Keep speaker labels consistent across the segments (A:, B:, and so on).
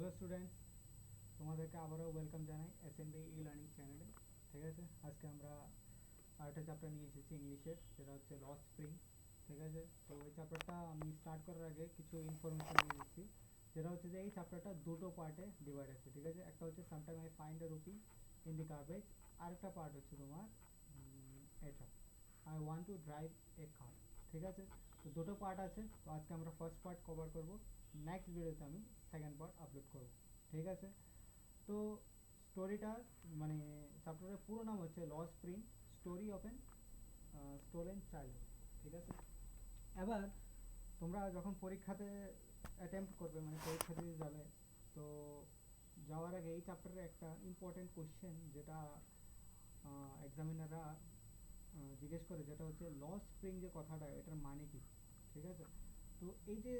A: Hello students, তোমাদেরকে আবারও welcome জানাই এসএনবি ই লার্নিং চ্যানেলে। ঠিক আছে, আজকে আমরা আরেকটা চ্যাপ্টার নিয়ে এসেছি ইংলিশের, যেটা হচ্ছে ল স্প্রিং। ঠিক আছে, তো এই চ্যাপ্টারটা আমি স্টার্ট করার আগে কিছু ইনফরমেশন দিয়ে দিচ্ছি, যেটা হচ্ছে যে এই চ্যাপ্টারটা দুটো পার্টে ডিভাইড আছে। ঠিক আছে, একটা হচ্ছে sometime I find a rupee in the garbage, আরেকটা পার্ট হচ্ছে তোমার এটা আই ওয়ান্ট টু ড্রাইভ এ কার। ঠিক আছে, তো দুটো পার্ট আছে। তো আজকে আমরা ফার্স্ট পার্ট কভার করব, নেক্সট ভিডিওতে আমি সেকেন্ড পার্ট আপলোড করব। ঠিক আছে, তো স্টোরিটা মানে চ্যাপ্টারের পুরো নাম হচ্ছে ল spring, story of an stolen childhood. ঠিক আছে, এবার তোমরা যখন পরীক্ষাতে অ্যাটেম্প্ট করবে, মানে পরীক্ষা দিতে যাবে, তো যাওয়ার আগে এই চ্যাপ্টারের একটা ইম্পর্টেন্ট কোশ্চেন যেটা এক্সামিনাররা জিজ্ঞেস করে, যেটা হচ্ছে ল স্প্রিং যে কথাটা, এটার মানে কি। ঠিক আছে, তো এই যে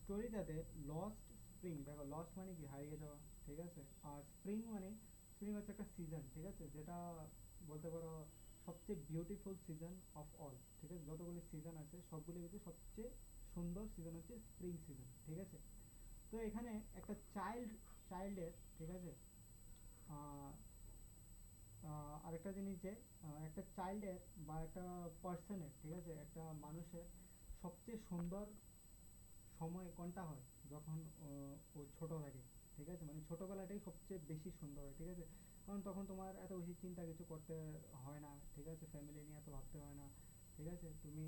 A: স্টোরিটাতে লস্ট স্প্রিং, দেখো লস্ট মানে কি, হারিয়ে যাওয়া। ঠিক আছে, আর স্প্রিং মানে, স্প্রিং হচ্ছে একটা সিজন। ঠিক আছে, যেটা বলতে পারো সবচেয়ে বিউটিফুল সিজন অফ অল। ঠিক আছে, যতগুলি সিজন আছে সবগুলির ভিতরে সবচেয়ে সুন্দর সিজন হচ্ছে স্প্রিং সিজন। ঠিক আছে, তো এখানে একটা চাইল্ডের, ঠিক আছে, আরেকটা জিনিস যে একটা চাইল্ডের বা একটা পার্সনের, ঠিক আছে, একটা মানুষের সবচেয়ে সুন্দর সময় কোনটা হয়, যখন ও ছোট থাকে। ঠিক আছে, মানে ছোটোবেলাটাই সবচেয়ে বেশি সুন্দর হয়। ঠিক আছে, কারণ তখন তোমার এত বেশি চিন্তা কিছু করতে হয় না। ঠিক আছে, ফ্যামিলি নিয়ে এত ভাবতে হয় না। ঠিক আছে, তুমি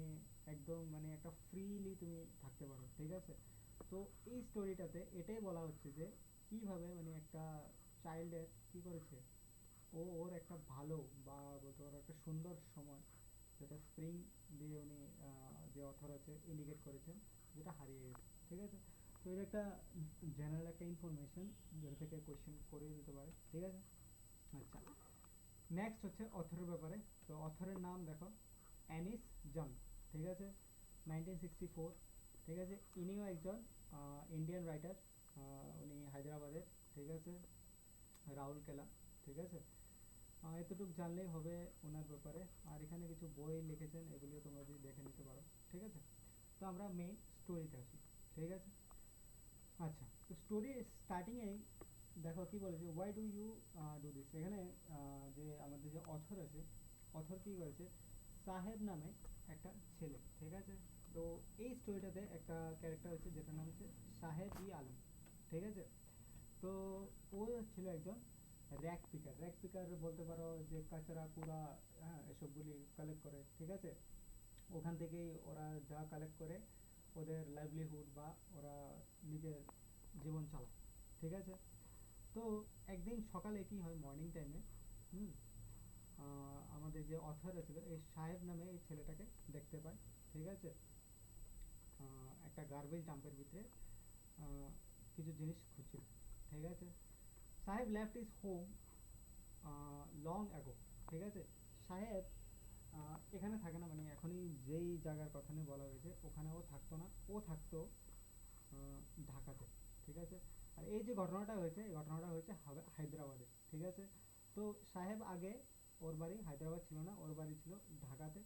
A: একদম মানে একটা ফ্রিলি তুমি থাকতে পারো। ঠিক আছে, তো এই স্টোরিটাতে এটাই বলা হচ্ছে যে কিভাবে মানে একটা চাইল্ডের কি করেছে, ওর একটা ভালো বা বলতে পারো একটা সুন্দর সময়, যেটা স্প্রিং দিয়ে উনি যে অথর আছে ইন্ডিকেট করেছেন, যেটা হারিয়ে গেছে। ঠিক আছে, তো এটা একটা জেনারেল একটা ইনফরমেশন, যেটা থেকে কোয়েশ্চেন করে দিতে পারে। ঠিক আছে, আচ্ছা, নেক্সট হচ্ছে অথরের ব্যাপারে। তো অথরের নাম দেখো, অ্যানিস জাং। ঠিক আছে, 1964। ঠিক আছে, ইনিও একজন ইন্ডিয়ান রাইটার, উনি হায়দ্রাবাদের। ঠিক আছে, রাউরকেলা। ঠিক আছে, এতটুকু জানলেই হবে ওনার ব্যাপারে। আর এখানে কিছু বই লিখেছেন, এগুলিও তোমরা যদি দেখে নিতে পারো। ঠিক আছে, তো আমরা মেইন স্টোরিতে আসি। ঠিক আছে, আচ্ছা, তো স্টোরি স্টার্টিংয়েই দেখো কি বলেছে, why do you do this. এখানে যে আমাদের যে অথর আছে, অথর কী করেছে, সাহেব নামে একটা ছেলে। ঠিক আছে, তো এই স্টোরিটাতে একটা ক্যারেক্টার আছে যেটার নাম হচ্ছে সাহেব ই আলম। ঠিক আছে, তো ও ছিল একজন র্যাক পিকার। র্যাক পিকার বলতে পারো যে কাচরা কুড়া, হ্যাঁ, এসবগুলি কালেক্ট করে। ঠিক আছে, ওখান থেকেই ওরা যা কালেক্ট করে ওদের লাইভলিহুড বা ওরা নিজের জীবন চালায়। ঠিক আছে, তো একদিন সকালে কি হয়, মর্নিং টাইমে হুম আমাদের যে অথর ছিল এই সাহেব নামে এই ছেলেটাকে দেখতে পায়। ঠিক আছে, একটা গার্বেজ ডাম্পের ভিতরে কিছু জিনিস খুঁজছিল। ঠিক আছে, সাহেব left is home long ago. ঠিক আছে, সাহেব এখানে থাকে না, মানে এখনই যেই জায়গার কথা নিয়ে বলা হয়েছে ওখানে ও থাকতো না, ও থাকতো ঢাকাতে। ঠিক আছে, আর এই যে ঘটনাটা হয়েছে, এই ঘটনাটা হয়েছে হায়দ্রাবাদে। ঠিক আছে, তো সাহেব আগে ওর বাড়ি হায়দ্রাবাদ ছিল না, ওর বাড়ি ছিল ঢাকাতে।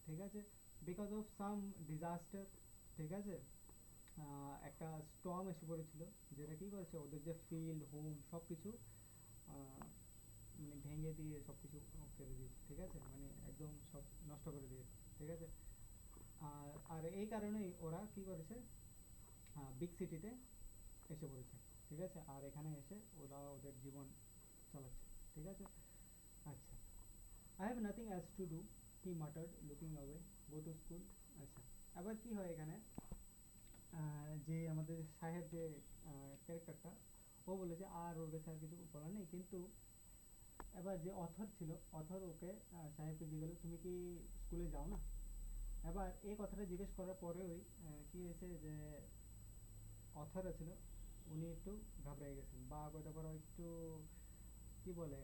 A: ঠিক আছে, বিকজ অফ সাম ডিজাস্টার, ঠিক আছে, একটা স্টর্ম এসে পড়েছিল, যেটা কী করেছে ওদের যে ফিল্ড হোম সব কিছু মানে ভেঙে দিয়ে সব কিছু করে দিয়েছে। ঠিক আছে, মানে একদম সব নষ্ট করে দিয়েছে। ঠিক আছে, আর এই কারণেই ওরা কি করেছে, বিগ সিটিতে এসে পড়েছে। ঠিক আছে, আর এখানে এসে ওরা ওদের জীবন চালাচ্ছে। ঠিক আছে, আচ্ছা, I have nothing else to do, he muttered looking away, go to school. আচ্ছা, আবার কি হয় এখানে, যে আমাদের সাহেব যে ক্যারেক্টারটা, ও বলেছে আর ওর কাছে আর কিছু বলার নেই, কিন্তু এবার যে অথর ছিল, অথর ওকে সাহেবকে জিজ্ঞেস করলো, তুমি কি স্কুলে যাও না। এবার এই কথাটা জিজ্ঞেস করার পরেই কি হয়েছে যে অথর ছিল উনি একটু ঘাবড়ে গেছেন, বা বলতে পারো একটু কি বলে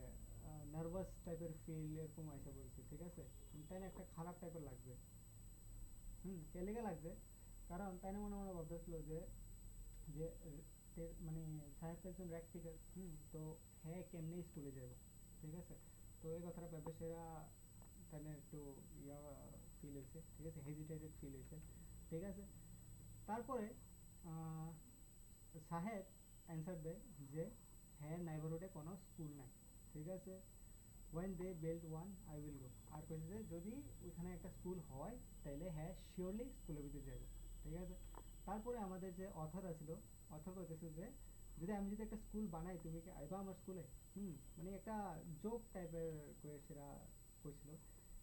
A: নার্ভাস টাইপের ফিল এরকম এসে পড়েছে। ঠিক আছে, তাই না, একটা খারাপ টাইপের লাগবে। কে লেগে লাগবে, কারণ তাই না মনে মনে ভাবতেছিল যে যে মানে সাহেব তো একজন র্যাক পিকার, তো হ্যাঁ কেমনি স্কুলে যাব। ঠিক আছে, তো এই কথাটা ভেবে সেরা তাই না একটু ইয়া ফিল হয়েছে। ঠিক আছে, হেজিটেটেড ফিল হয়েছে। ঠিক আছে, তারপরে সাহেব অ্যান্সার দেয় যে হ্যাঁ নাইবারহুডে কোনো স্কুল নাই, ঠিক আছে। when they build one I will go, আর কইছে যে যদি ওইখানে একটা স্কুল হয় তাইলে হ্যাঁ শিওরলি স্কুলের ভিতরে যাইব, ঠিক আছে। তারপরে আমাদের যে অথর আছিল, অথর কইতেছে যে যদি আমি যদি একটা স্কুল বানাই তুমি কি আইবা আমার স্কুলে? মানে একটা জোক টাইপের সেটা কইছিল,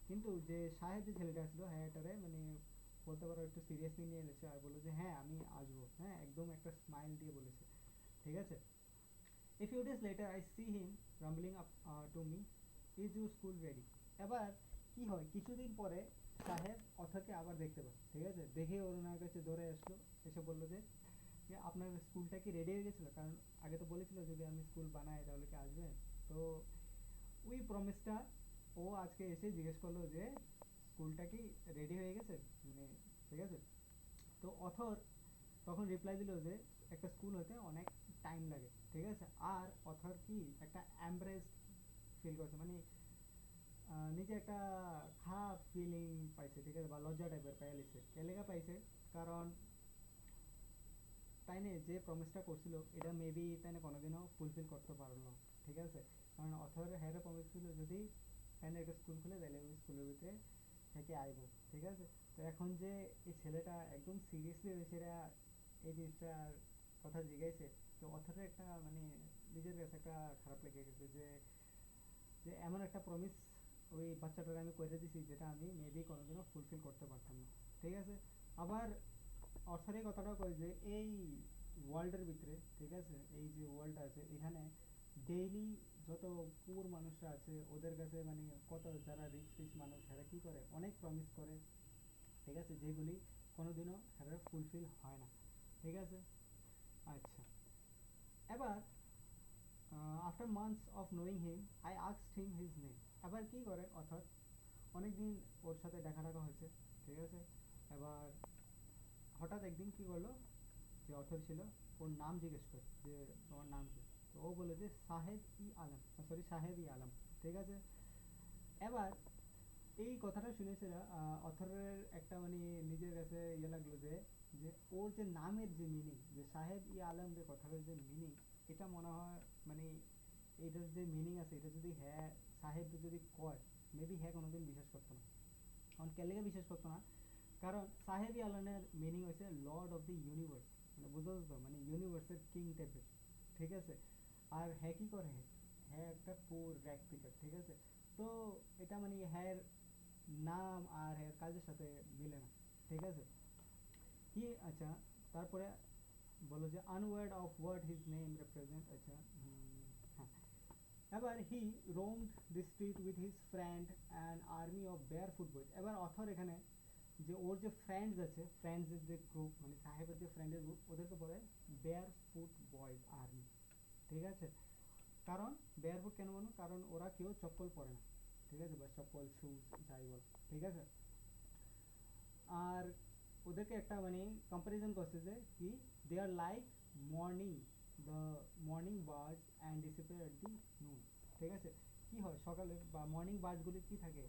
A: কিন্তু যে সাহেব যে ছেলেটা ছিল হ্যাঁ এটারে মানে বলতে পারো একটু সিরিয়াসলি নিয়ে নিয়েছে আর বললো যে হ্যাঁ আমি আসবো, হ্যাঁ একদম একটা স্মাইল দিয়ে বলেছে, ঠিক আছে। A few days later I see him rumbling up to me, is your school ready? এবার কি হয় কিছুদিন পরে সাহেব অথরকে আবার দেখতে পায়, ঠিক আছে। দেখে ওর ওনার কাছে দৌড়ে আসলো, এসে বললো যে আপনার স্কুলটা কি রেডি হয়ে গেছিলো, কারণ আগে তো বলেছিল যদি আমি স্কুল বানাই তাহলে কি আসবেন। তো ওই প্রমিসটা ও আজকে এসে জিজ্ঞেস করলো যে স্কুলটা কি রেডি হয়ে গেছে, মানে ঠিক আছে। তো অথর তখন রিপ্লাই দিল যে একটা স্কুল হতে অনেক টাইম লাগে, ঠিক আছে। আর অথর কি একটা এমব্রেস ফিল করছে, মানে নিজে একটা খারাপ ফিলিং পাইছে, ঠিক আছে, বা লজ্জা টাইপের পাইয়া লিছে। কেলেগা পাইছে কারণ তাই না যে প্রমিসটা করছিল এটা মেবি তাই না কোনোদিনও ফুলফিল করতে পারলো না, ঠিক আছে। কারণ অথর হ্যাঁ প্রমিস ছিল যদি তাই না একটা স্কুল খুলে তাহলে ওই স্কুলের ভিতরে থেকে আইব, ঠিক আছে। তো এখন যে এই ছেলেটা একদম সিরিয়াসলি সেটা এই জিনিসটার কথা জিজ্ঞাসে, তো অথরের একটা মানে নিজের কাছে একটা খারাপ লেগে গেছে যে যে এমন একটা প্রমিস ওই বাচ্চাটার আমি করে দিছি যেটা আমি মেবি কোনোদিনও ফুলফিল করতে পারতাম না, ঠিক আছে। আবার অথর এই কথাটাও কয় যে এই ওয়ার্ল্ডের ভিতরে, ঠিক আছে, এই যে ওয়ার্ল্ডটা আছে এখানে ডেইলি যত পুর মানুষরা আছে ওদের কাছে মানে কত যারা রিচ রিচ মানুষ এরা কি করে অনেক প্রমিস করে, ঠিক আছে, যেগুলি কোনোদিনও এরা ফুলফিল হয় না, ঠিক আছে। আচ্ছা, এবার after months of knowing him I asked him his name. এবার কি করে অর্থাৎ অনেকদিন ওর সাথে দেখা টাকা হয়েছে, ঠিক আছে। এবার হঠাৎ একদিন কি করলো যে অথর ছিল ওর নাম জিজ্ঞেস করে যে তোমার নাম কি, তো ও বলে যে সাহেব ই আলম, সরি সাহেব ই আলম, ঠিক আছে। এবার এই কথাটা শুনেছে অথরের একটা মানে নিজের কাছে ইয়ে লাগলো যে যে ওর যে নামের যে মিনিং যে সাহেব ই আলম যে কথাটার যে মিনিং এটা মনে হয় মানে এটার যে মিনিং আছে এটা যদি হ্যাঁ সাহেব যদি কয় মেবি হ্যাঁ কোনোদিন বিশ্বাস করতো না। কারণ কেলেগে বিশ্বাস করতো না, কারণ সাহেব ই আলমের মিনিং হয়েছে লর্ড অফ দি ইউনিভার্স, মানে বুঝতে তো মানে ইউনিভার্সের কিং টাইপের, ঠিক আছে। আর হ্যাঁ কি করে হ্যাঁ একটা পুর র্যাক পিকার, ঠিক আছে। তো এটা মানে হ্যাঁ নাম আর এর কাজের সাথে মিলে না, ঠিক আছে। হি আচ্ছা, তারপরে বলো যে unaware of what his name represent, আচ্ছা হ্যাঁ। এবার he roamed the street with his friend and army of barefoot boys. এবার অথর এখানে যে ওর যে ফ্রেন্ডস আছে ফ্রেন্ডসের যে গ্রুপ মানে সাহেবের যে ফ্রেন্ডের গ্রুপ ওদেরকে বলে বেয়ার ফুট বয়েজ আর্মি, ঠিক আছে। কারণ বেয়ার ফুট কেন বলো, কারণ ওরা কেউ চপ্পল পরে না, ঠিক আছে, বা চপ্পল শুজ যাই বল, ঠিক আছে। আর ওদেরকে একটা মানে কম্পারিজন করছে যে কি they are like morning the morning birds and disappear at the noon, ঠিক আছে। কি হয় সকালে বা মর্নিং বার্ডসগুলি কি থাকে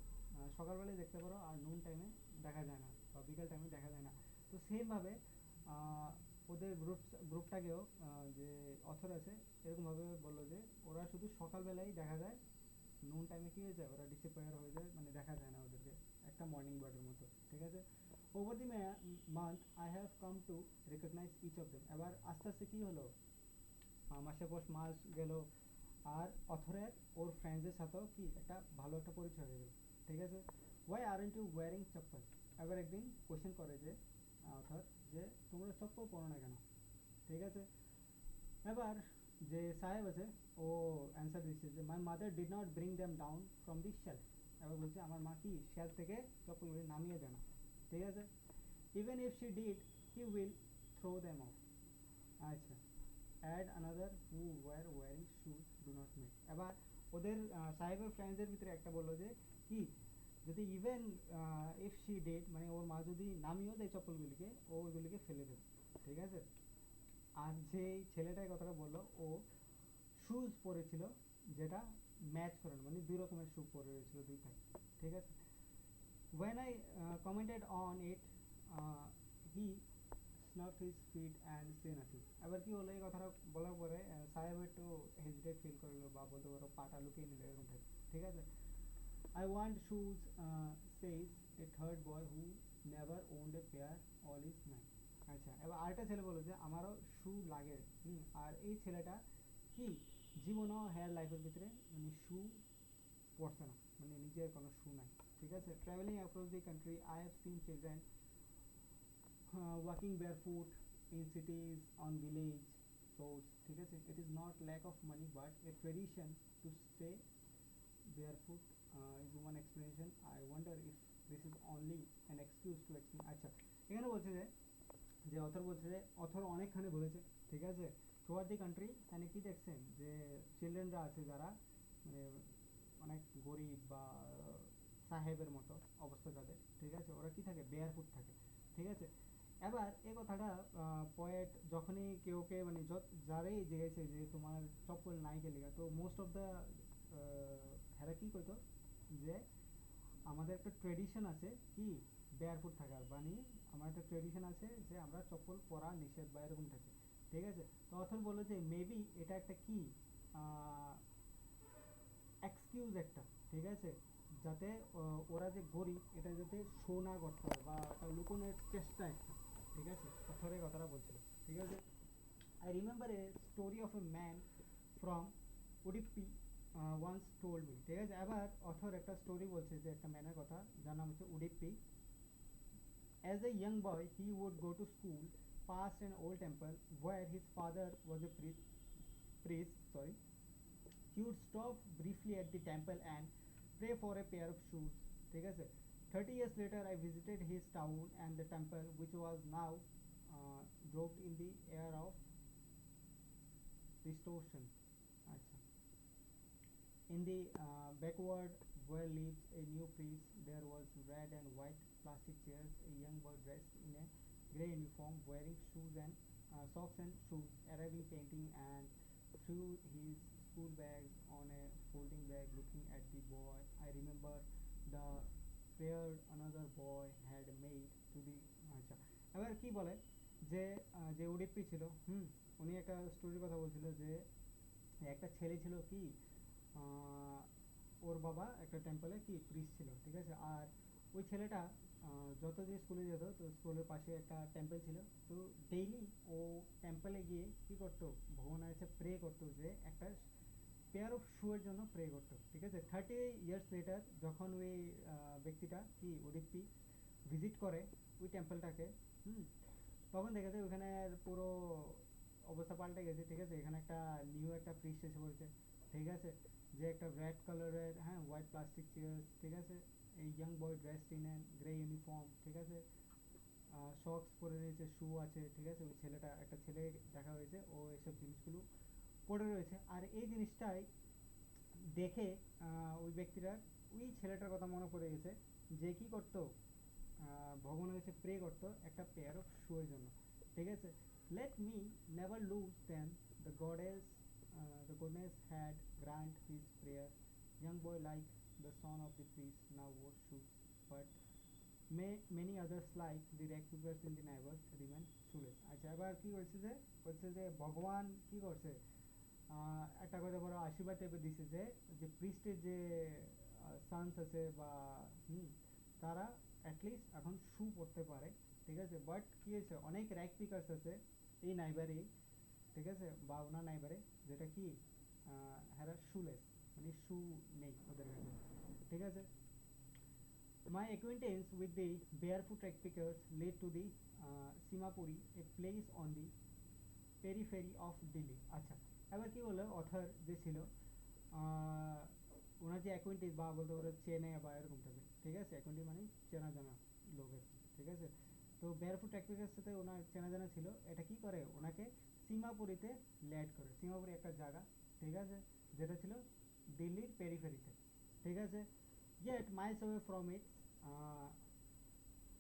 A: সকালবেলায় দেখতে পারো আর নুন টাইমে দেখা যায় না বা বিকাল টাইমে দেখা যায় না। তো সেমভাবে ওদের গ্রুপটাকেও যে অথর আছে এরকমভাবে বললো যে ওরা শুধু সকালবেলায় দেখা যায়, নুন টাইমে কি হয়ে যায় ওরা ডিসঅ্যাপিয়ার হয়ে যায়, মানে দেখা যায় না ওদেরকে, একটা মর্নিং বার্ডের মতো, ঠিক আছে। Over the month I have come to recognise each of them. এবার আস্তে আস্তে কি হলো মাসের পর মাস গেল আর অথরের ওর ফ্রেন্ডসদের সাথেও কি একটা ভালো একটা পরিচয় হয়ে গেল, ঠিক আছে। ওয়াই আরন্ট ইউ ওয়ারিং চপ্পল। এবার একদিন কোয়েশ্চেন করে যে অথর যে তোমরা চপ্পল পরো না কেন, ঠিক আছে। এবার যে সাহেব আছে ও অ্যান্সার দিচ্ছে যে my mother did not bring them down from the shelf. এবার বলছে আমার মা কি শেলফ থেকে চপ্পলগুলি নামিয়ে দেয় না, ঠিক আছে। Even if she did he will throw them off. আচ্ছা, and another who were wearing shoes do not make. এবার ওদের সাহেবের ফ্রেন্ডসদের ভিতরে একটা বললো যে কি যদি ইভেন ইফ শি ডিড মানে ওর মা যদি নামিয়েও দেয় চপ্পলগুলিকে ও ওইগুলিকে ফেলে দেবে, ঠিক আছে। আর যেই ছেলেটাই কথাটা বললো ও শুজ পরেছিল যেটা ম্যাচ করে না, মানে দুই রকমের শু পরে রয়েছিল দুইটাই, ঠিক আছে। when I commented on it he snuff his feet and said nothing. এবার কি হলো, এই কথাটা বলার পরে সাহেব একটু হেজিটেট ফিল করলো, বা বলতে পারো পাটা লুকিয়ে নিল এরকম টাইপ, ঠিক আছে। I want shoes, says a third boy who never owned a pair all his life. আচ্ছা, এবার আরেকটা ছেলে বললো যে আমারও শু লাগে। আর এই ছেলেটা কি জীবনও হেয়ার লাইফের ভিতরে মানে শু পড়ছে না, মানে নিজের কোনো শু নাই, ঠিক আছে। Travelling across the country I have seen children walking barefoot in cities on village roads, ঠিক আছে। It is not lack of money but a tradition to stay barefoot is one explanation. I wonder if this is only an excuse to explain. আচ্ছা, এখানে বলছে যে যে author বলছে যে author অনেকখানে বলেছে, ঠিক আছে। থ্রুআউট দি কান্ট্রি মানে কি দেখছেন যে চিলড্রেনরা আছে যারা মানে অনেক গরিব বা সাহেবের মতো অবস্থা যাদের, ঠিক আছে, ওরা কি থাকে বেয়ার ফুট থাকে, ঠিক আছে। এবার এই কথাটা পয়েট যখনই কেউকে মানে যারাই জিজ্ঞেসে যে তোমার চপ্পল নাই কে লেগা, তো মোস্ট অফ দ্য হ্যাঁ কি কইতো যে আমাদের একটা ট্রেডিশন আছে কি বেয়ারফুট থাকার, মানে আমার একটা ট্রেডিশন আছে যে আমরা চপ্পল পরা নিষেধ বা এরকম থাকে, ঠিক আছে। তো অথর বললো যে মেবি এটা একটা কি এক্সকিউজ একটা, ঠিক আছে, যাতে ওরা যে গরিব এটা যাতে শো না করতে হয় বা একটা লুকোনোর চেষ্টা একটা, ঠিক আছে। অথর এই কথাটা বলছিল, ঠিক আছে। I remember a story of a man from Udupi once told me, ঠিক আছে। এবার অথর একটা স্টোরি বলছে যে একটা ম্যানের কথা যার নাম হচ্ছে উডিপি। As a young boy he would go to school past an old temple where his father was a priest, sorry. He would stop briefly at the temple and pray for a pair of shoes, ঠিক আছে। 30 years later I visited his town and the temple which was now dropped in the air of distortion. আচ্ছা, in the backward where lives a new priest, there was red and white plastic chairs, a young boy dressed in a grey uniform, wearing shoes and socks and shoes, arriving painting and threw his school bags on a folding bag, looking at the boy. I remember the prayer another boy had made to the আচ্ছা, এবার কি বলে যে যে উডিপি ছিল, উনি একটা স্টোরির কথা বলছিল যে একটা ছেলে ছিল কি ওর বাবা একটা টেম্পলে কি প্রিস্ট ছিল, ঠিক আছে। আর ওই ছেলেটা যতদিন স্কুলে যেত তো স্কুলের পাশে একটা টেম্পল ছিল, তো ডেইলি ও টেম্পলে গিয়ে কি করতো ভগবানের কাছে প্রে করতো যে একটা পেয়ার অফ শুয়ের জন্য প্রে করতো, ঠিক আছে। 30 ইয়ার্স লেটার যখন ওই ব্যক্তিটা কি ওডিপি ভিজিট করে ওই টেম্পলটাকে, তখন দেখা যায় ওখানে পুরো অবস্থা পাল্টে গেছে, ঠিক আছে। এখানে একটা নিউ একটা প্রিস্ট এসে পড়েছে, ঠিক আছে, যে একটা রেড কালারের হ্যাঁ হোয়াইট প্লাস্টিক চেয়ার, ঠিক আছে। এই young boy dressed in an grey uniform, ঠিক আছে, সক্স পরে রয়েছে, শু আছে, ঠিক আছে। ওই ছেলেটা একটা ছেলে দেখা হয়েছে, ও এসব জিনিসগুলো পড়ে রয়েছে। আর এই জিনিসটাই দেখে ওই ব্যক্তিটার ওই ছেলেটার কথা মনে পড়ে গেছে যে কি করতো ভগবানের কাছে প্রে করতো একটা পেয়ার অফ শুয়ের জন্য, ঠিক আছে। Let me never lose then the goddess had grant his prayer. Young boy like the son of the priest now wore shoes, but many others like the recruiters in the neighbors remain shoeless. আচ্ছা, এবার কি বলছে যে ভগবান কি করছে একটা কথা বড় আশীর্বাদ টাইপের দিছে যে যে প্রিস্টের যে সানস আছে বা তারা অ্যাটলিস্ট এখন শু পরতে পারে, ঠিক আছে। বাট কি হয়েছে অনেক র্যাক পিকার্স আছে এই নাইবারে, ঠিক আছে, বা ওনার নাইবারে, যেটা কি হ্যাঁ শুলেস, মানে শু নেই ওদের কাছে, ঠিক আছে। My acquaintance with the barefoot rag pickers led to the Simapuri, a place on the periphery of Delhi. আচ্ছা, এবার কি বললো অথর যে ছিল ওনার যে অ্যাকোয়েন্টেন্স বা বলতে পারো চেনে বা এরকম টাইপের, ঠিক আছে। অ্যাকোয়েন্টেন্স মানে চেনা জানা লোকের, ঠিক আছে। তো বেয়ারফুট ট্যাক্টিকের সাথে ওনার চেনা জানা ছিল, এটা কি করে ওনাকে সীমাপুরীতে ল্যাড করে। সীমাপুরি একটা জায়গা, ঠিক আছে, যেটা ছিল দিল্লির পেরিফেরিতে, ঠিক আছে, yet miles away from it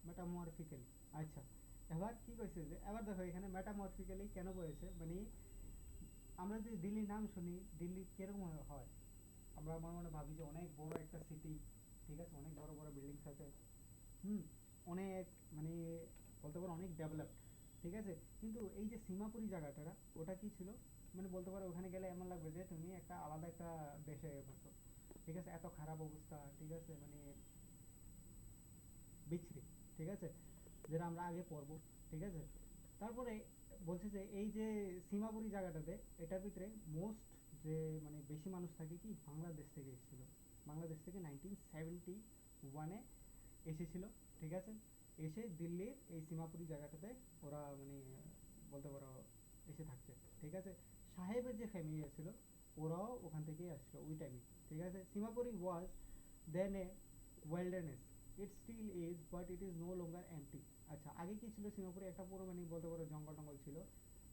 A: মেটামরফিক্যালি। আচ্ছা, এবার কি কইছে যে এবার দেখো এখানে মেটামরফিক্যালি কেন বলেছে, মানে আমরা যদি দিল্লির নাম শুনি দিল্লি কিরকম হয়, আমরা আমার মনে ভাবি যে অনেক বড় একটা সিটি, ঠিক আছে, অনেক বড় বড় বিল্ডিংস আছে, অনেক মানে বলতে পারো অনেক ডেভেলপড, ঠিক আছে। কিন্তু এই যে সীমাপুরি জায়গাটা, ওটা কি ছিল, মানে বলতে পারো ওখানে গেলে এমন লাগবে যে তুমি একটা আলাদা একটা দেশে পড়ছো। ঠিক আছে, এত খারাপ অবস্থা, ঠিক আছে, মানে বিচ্ছিরি। ঠিক আছে, যেটা আমরা আগে পড়বো। ঠিক আছে, তারপরে বলছে যে এই যে সীমাপুরি জায়গাটাতে, এটার ভিতরে মোস্ট যে মানে বেশি মানুষ থাকে কি বাংলাদেশ থেকে এসেছিল। বাংলাদেশ থেকে 1971-এ এসেছিল। ঠিক আছে, এসে দিল্লির এই সীমাপুরি জায়গাটাতে ওরা মানে বলতে পারো এসে থাকছে। ঠিক আছে, সাহেবের যে ফ্যামিলি ছিল ওরাও ওখান থেকেই আসছিল ওই টাইমে। ঠিক আছে, Seemapuri was then a wilderness, it still is but it is no longer empty. আচ্ছা, আগে কি ছিল সিঙ্গাপুরে, একটা পুরো মানে বলতে পারো জঙ্গল টঙ্গল ছিল।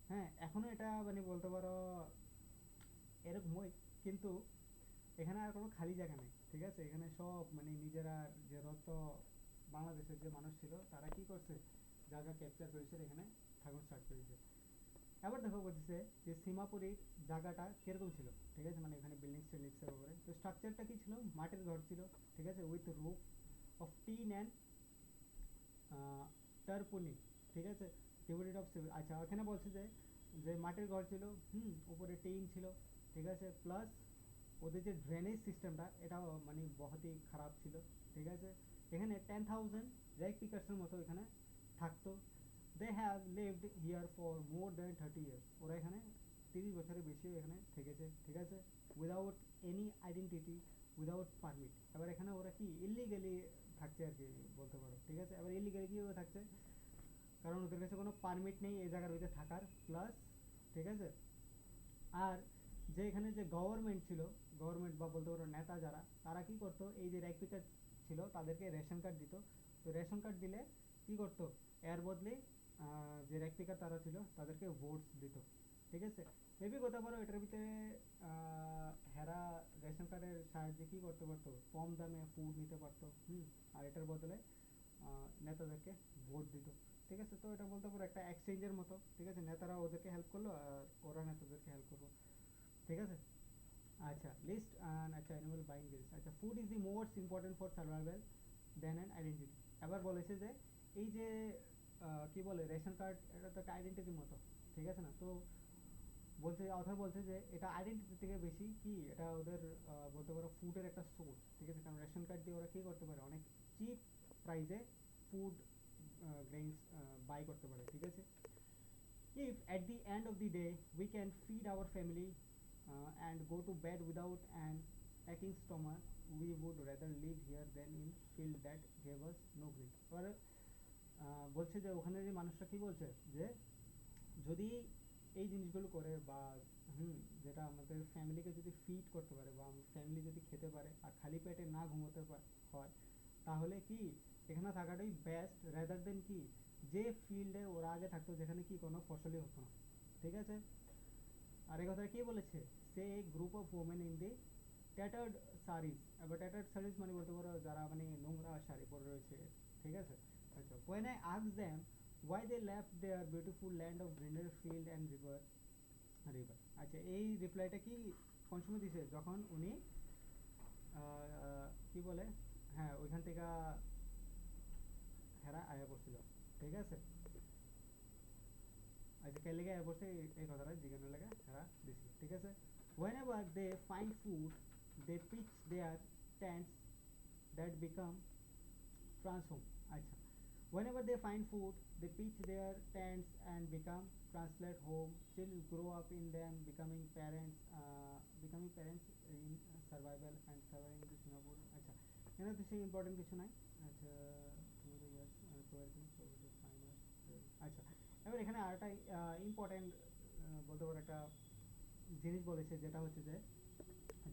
A: হ্যাঁ, এখনো এটা মানে বলতে পারো এরকমই, কিন্তু এখানে আর কোনো খালি জায়গা নেই। ঠিক আছে, এখানে সব মানে নিজেরা যে রত বাংলাদেশের যে মানুষ ছিল তারা কি করছে, জায়গা ক্যাপচার করেছে, এখানে থাকুন স্টার্ট করেছে। এবার দেখো বলছে যে সীমাপুরীর জায়গাটা কিরকম ছিল। ঠিক আছে, মানে এখানে বিল্ডিংস টিল্ডিংসের উপরে তো স্ট্রাকচারটা কি ছিল, মাটির ঘর ছিল। ঠিক আছে, with roof of tin and tarpaulin. ঠিক আছে, ডিভোটেড অফ সিভিল। আচ্ছা, ওখানে বলছে যে যে মাটির ঘর ছিল, উপরে টিন ছিল। ঠিক আছে, প্লাস ওদের যে ড্রেনেজ সিস্টেমটা এটাও মানে বহুতই খারাপ ছিল। ঠিক আছে, এখানে 10,000 র্যাক পিকার্সের মতো এখানে থাকতো। They have lived here for more than 30 years. ওরা এখানে 30 বছরের বেশি এখানে থেকেছে। ঠিক আছে, without any identity, without permit. এবার এখানে ওরা কি ইলিগালি থাকছে আর কি বলতে পারো। ঠিক আছে, এবার ইলিগালি কীভাবে থাকছে, কারণ ওদের কাছে কোনো পারমিট নেই এই জায়গার ভিতরে থাকার। প্লাস ঠিক আছে, আর যে এখানে যে গভর্নমেন্ট ছিল, গভর্নমেন্ট বা বলতে পারো নেতা যারা, তারা কি করতো, এই যে র্যাক পিকার ছিল তাদেরকে রেশন কার্ড দিত। তো রেশন কার্ড দিলে কি করতো, এর বদলে যে র্যাক পিকার তারা ছিল তাদেরকে ভোটস দিত। ঠিক আছে, মেবি করতে পারো এটার ভিতরে হেরা রেশন কার্ডের সাহায্যে কী করতে পারতো, কম দামে ফুড নিতে পারতো। আর এটার বদলে নেতাদেরকে ভোট দিত। ঠিক আছে, তো এটা বলতে পারো একটা এক্সচেঞ্জের মতো। ঠিক আছে, নেতারা ওদেরকে হেল্প করলো আর ওরা নেতাদেরকে হেল্প করলো। ঠিক আছে, আচ্ছা লিস্ট আচ্ছা অ্যানিমাল বাইং গিলস। আচ্ছা, food is the most important for survival than an identity. এবার বলেছে যে এই যে কি বলে রেশন কার্ড, এটা তো একটা আইডেন্টিটির মতো। ঠিক আছে না, তো বলছে অথর বলছে যে এটা আইডেন্টিটি থেকে বেশি কি, এটা ওদের বলতে পারো ফুডের একটা সোর্স। ঠিক আছে, কারণ রেশন কার্ড দিয়ে ওরা কী করতে পারে, অনেক চিপ প্রাইসে ফুড গ্রেইনস বাই করতে পারে। ঠিক আছে, if at the end of the day we can feed our family and go to bed without an aching stomach, we would rather live here than in field that gave us no grain. এবার বলছে যে ওখানে যে মানুষটা কি বলছে যে যদি এই জিনিসগুলো করে বা যেটা আমাদের ফ্যামিলিকে যদি ফিড করতে পারে বা ফ্যামিলি যদি খেতে পারে আর খালি পেটে না ঘুমোতে হয়, তাহলে কি এখানে থাকাটাই বেস্ট রেদার দেন কি যে ফিল্ডে ওরা আগে থাকতো যেখানে কি কোনো ফসলই হতো না। ঠিক আছে, আর এই কথাটা কে বলেছে, সে group of women in the tattered saris. এবার ট্যাটার্ড সারিজ মানে বলতে পারো যারা মানে নোংরা শাড়ি পরে রয়েছে। ঠিক আছে, আচ্ছা, when I asked them why they left their beautiful land of greener field and river। আচ্ছা, এই রিপ্লাইটা কি কোন সময় দিছে, যখন উনি কি বলে, হ্যাঁ ওইখান থেকে হেরা আয়া পড়ছিল। ঠিক আছে, আচ্ছা কে লেগে আয়া পড়ছে এই কথাটা জিজ্ঞাসা লেগে হেরা দিছিল। ঠিক আছে, whenever they find food they pitch their tents that become transform। আচ্ছা, whenever they find food they pitch their tents and become translate home, children grow up in them becoming parents in survival and surviving the Singapore। আচ্ছা, এখানে তো সেই important কিছু নাই। আচ্ছা, আচ্ছা, এবার এখানে আরেকটা ইম্পর্টেন্ট বলতে পারো একটা জিনিস বলেছে, যেটা হচ্ছে যে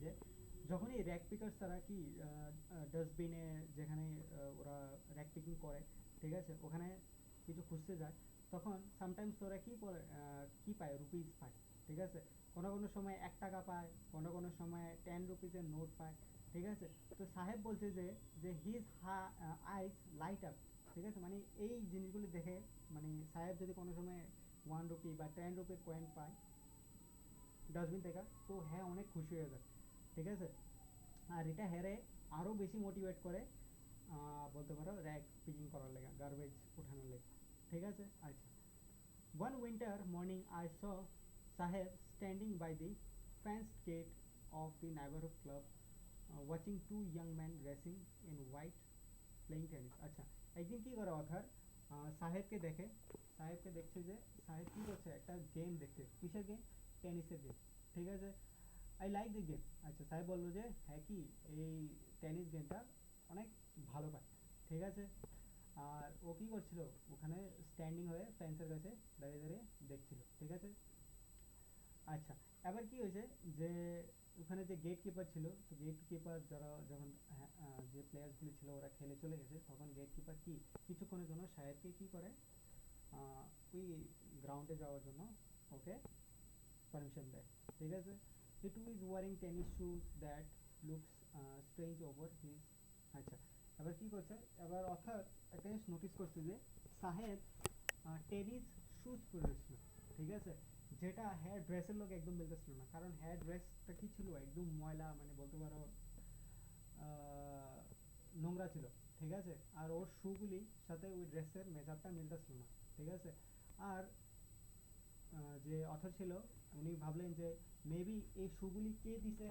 A: যে যখনই র্যাক পিকার্স তারা কি ডাস্টবিনে যেখানে ওরা র্যাক পিকিং করে, ঠিক আছে, ওখানে কিছু খুঁজতে যায়, তখন সামটাইমস ওরা কি পায়, রুপিস পায়। ঠিক আছে, কোনো কোনো সময় 1 টাকা পায়, কোনো কোনো সময় 10 রুপিসের নোট পায়। ঠিক আছে, তো সাহেব বলছে যে যে হিজ আইস লাইট আপ। ঠিক আছে, মানে এই জিনিসগুলি দেখে মানে সাহেব যদি কোনো সময় 1 রুপি বা 10 রুপির কয়েন পায় ডাস্টবিন থেকে, তো হ্যাঁ অনেক খুশি হয়ে যায়। ঠিক আছে, আর এটা হেরে আরও বেশি মোটিভেট করে বলতে পারো র্যাক পিকিং করার লেগে, গার্বেজ উঠানোর লেগে। ঠিক আছে, আচ্ছা, One winter morning, I saw Saheb standing by the fenced gate of the neighborhood club, watching two young men racing in white playing tennis. আচ্ছা, একদিন কি করে অথার সাহেবকে দেখে, সাহেবকে দেখছে যে সাহেব কি করছে, একটা গেম দেখছে। কিসের গেম? টেনিসের গেম। ঠিক আছে, আই লাইক দ্য গেম। আচ্ছা, সাহেব বললো যে হ্যাঁ কি এই টেনিস গেমটা অনেক ভালো পায়। ঠিক আছে, আর ও কি করছিল, ওখানে স্ট্যান্ডিং হয়ে ফেন্সের কাছে দাঁড়িয়ে দাঁড়িয়ে দেখছিল। ঠিক আছে, আচ্ছা, এবার কি হয়েছে যে ওখানে যে গেট কিপার ছিল, তো গেট কিপার যারা যখন যে প্লেয়ার্সগুলি ছিল ওরা খেলে চলে গেছে, তখন গেট কিপার কি কিছুক্ষণের জন্য সাহেবকে কি করে ওই গ্রাউন্ডে যাওয়ার জন্য ওকে পারমিশন দেয়। ঠিক আছে, he too is wearing tennis shoes that looks strange over his. আচ্ছা, এবার কি করছে, এবার অর্থাৎ একটা জিনিস নোটিস করছে যে সাহেব টেনিস শুজ পরেছিল। ঠিক আছে, যেটা হেয়ার ড্রেসের লোক একদম মিলতেছিল না, কারণ হেয়ার ড্রেসটা কি ছিল একদম ময়লা, মানে বলতে পারো নোংরা ছিল। ঠিক আছে, আর ওর শুগুলি সাথে ওই ড্রেসের মেজারটা মিলতেছিল না। ঠিক আছে, আর যে অথর ছিল উনি ভাবলেন যে মেবি এই শুগুলি কে দিছে,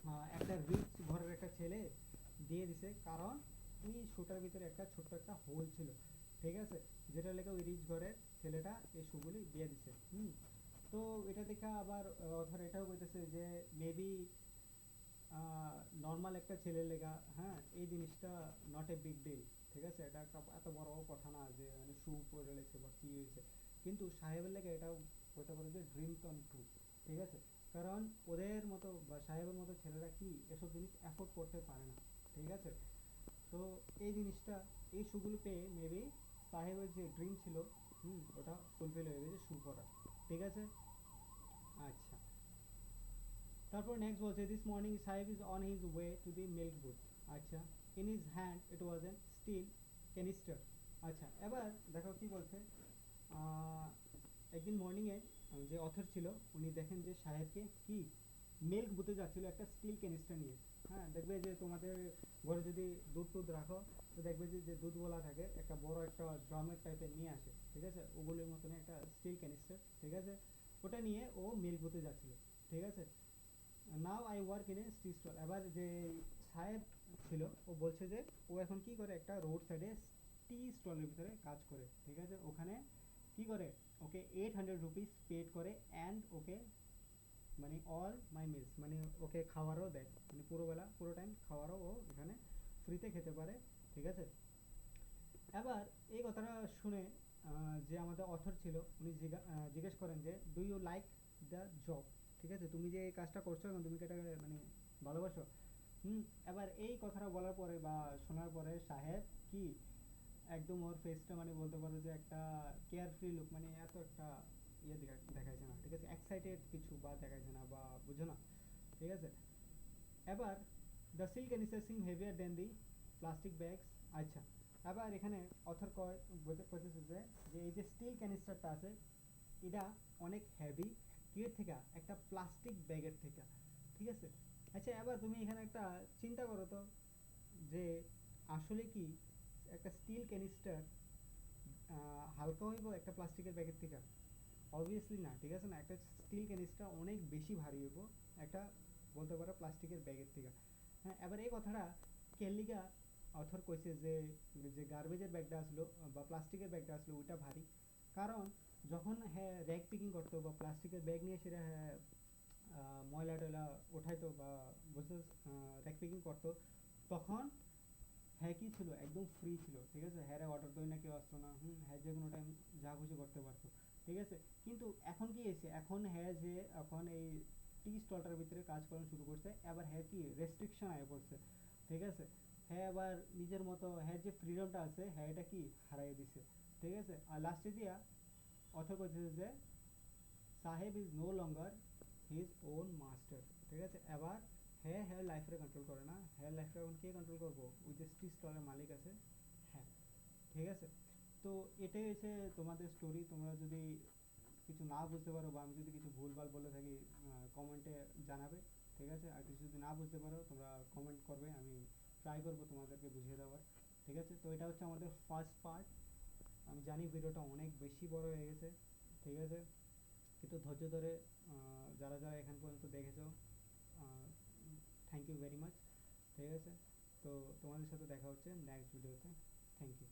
A: হ্যাঁ একটা রিচ ঘরের একটা ছেলে দিয়ে দিছে, কারণ ওই শুটার ভিতরে একটা ছোট্ট একটা হোল ছিল। ঠিক আছে, যেটা লেগে ওই রিচ ঘরের ছেলেটা এই শুগুলি দিয়ে দিছে। তো এটা দেখে আবার ধর এটাও বলতেছে যে মেবি নর্মাল একটা ছেলের লেগা, হ্যাঁ এই জিনিসটা নট এ বিগ ডিল। ঠিক আছে, এটা একটা এত বড় কথা না যে মানে শু পরে রয়েছে বা কী হয়েছে, কিন্তু সাহেবের লেগে এটাও হতে পারে যে ড্রিম কাম ট্রু। ঠিক আছে, কারণ ওদের মতো বা সাহেবের মতো ছেলেরা কি এসব জিনিস অ্যাফোর্ড করতে পারে না। ঠিক আছে, তো এই জিনিসটা এই শুগুলো পেয়ে মেবি সাহেবের যে ড্রিম ছিল ওটা ফুলফিল হয়ে গেছে শু পরা। ঠিক আছে, আচ্ছা, তারপর নেক্সট বলছে this morning Saheb is on his way to the milk booth. আচ্ছা, in his hand it was an steel canister. আচ্ছা, এবার দেখো কি বলছে, একদিন মর্নিংয়ে যে অথর ছিল উনি দেখেন যে সাহেবকে কি মিল্ক বুথে যাচ্ছিল একটা স্টিল ক্যানিস্টার নিয়ে। হ্যাঁ, দেখবে যে তোমাদের ঘরে যদি দুধ টুধ রাখো, তো দেখবে যে যে দুধওয়ালা থাকে একটা বড় একটা ড্রামের টাইপের নিয়ে আসে। ঠিক আছে, ওগুলির মতন একটা স্টিল ক্যানিস্টার। ঠিক আছে, ওটা নিয়ে ও মিল্ক বুথে যাচ্ছিল। ঠিক আছে, now I work in a tea stall. এবার যে সাহেব ছিল ও বলছে যে ও এখন কি করে, একটা রোড সাইডে টি স্টলের ভিতরে কাজ করে। ঠিক আছে, ওখানে কি করে, ওকে 800 রুপিস পেড করে অ্যান্ড ওকে মানে অল মাই মিলস, মানে ওকে খাওয়ারও দেয়, মানে পুরোবেলা পুরো টাইম খাওয়ারও ও এখানে ফ্রিতে খেতে পারে। ঠিক আছে, এবার এই কথাটা শুনে যে আমাদের অথর ছিল উনি জিজ্ঞেস করেন যে do you like the job. ঠিক আছে, তুমি যে এই কাজটা করছো এখন তুমি কি এটা মানে ভালোবাসো? এবার এই কথাটা বলার পরে বা শোনার পরে সাহেব কি একদম ওর ফেসটা মানে বলতে পারো যে একটা কেয়ারফ্রি লুক, মানে এত একটা ইয়ে দেখাইছে না। ঠিক আছে, এক্সাইটেড কিছু বা দেখাইছে না বা বুঝো না। ঠিক আছে, এবার the silk canister seem heavier then the plastic bags. আচ্ছা, এবার এখানে অথর বলতেছে যে যে এই যে স্টিল ক্যানিস্টারটা আছে এটা অনেক হেভি, কিয়ের থেকে, একটা প্লাস্টিক ব্যাগের থেকে। ঠিক আছে, আচ্ছা, এবার তুমি এখানে একটা চিন্তা করো তো যে আসলে কি একটা স্টিল ক্যানিস্টার হালকা হইব একটা প্লাস্টিকের ব্যাগের থেকে? অবভিয়াসলি না। ঠিক আছে, না, একটা স্টিল ক্যানিস্টার অনেক বেশি ভারী হইব একটা বলতে পারো প্লাস্টিকের ব্যাগের থেকে। হ্যাঁ, এবার এই কথাটা কেলিগা অথর কইছে যে যে গার্বেজের ব্যাগটা আসলো বা প্লাস্টিকের ব্যাগটা আসলো ওইটা ভারী, কারণ যখন হ্যাঁ র্যাক পিকিং করতো বা প্লাস্টিকের ব্যাগ নিয়ে সেটা হ্যাঁ ময়লা টয়লা উঠাইতো বা বুঝতে র্যাক পিকিং করতো, তখন হ্যাঁ কি ছিল একদম ফ্রি ছিল। ঠিক আছে, হ্যাঁ অর্ডার করে না কেউ আসতো না, হ্যাঁ যে কোনো টাইম যা খুশি করতে পারতো। ঠিক আছে, কিন্তু এখন কি হয়েছে, এখন হ্যাঁ যে এখন এই টি স্টলটার ভিতরে কাজ করা শুরু করছে, এবার হ্যাঁ কি রেস্ট্রিকশন আয় পড়ছে। ঠিক আছে, হ্যাঁ এবার নিজের মতো হ্যাঁ যে ফ্রিডমটা আছে হ্যাঁ এটা কি হারাই দিছে। ঠিক আছে, আর লাস্টে দিয়া অথর করছে যে সাহেব is no longer his own master. ঠিক আছে, এবার হ্যাঁ হ্যাঁ লাইফে কন্ট্রোল করে না, হ্যাঁ লাইফে এখন কে কন্ট্রোল করবো, ওই যে টি স্টলের মালিক আছে। হ্যাঁ, ঠিক আছে, তো এটাই হচ্ছে তোমাদের স্টোরি। তোমরা যদি কিছু না বুঝতে পারো বা আমি যদি কিছু ভুলভাল বলে থাকি কমেন্টে জানাবে। ঠিক আছে, আর কিছু যদি না বুঝতে পারো তোমরা কমেন্ট করবে, আমি ট্রাই করবো তোমাদেরকে বুঝিয়ে দেওয়ার। ঠিক আছে, তো এটা হচ্ছে আমাদের ফার্স্ট পার্ট। আমি জানি ভিডিওটা অনেক বেশি বড় হয়ে গেছে, ঠিক আছে, কিন্তু ধৈর্য ধরে যারা যারা এখান পর্যন্ত দেখেছো, থ্যাংক ইউ ভেরি মাচ, ঠিক আছে। তো তোমাদের সাথে দেখা হচ্ছে নেক্সট ভিডিওতে। Thank you.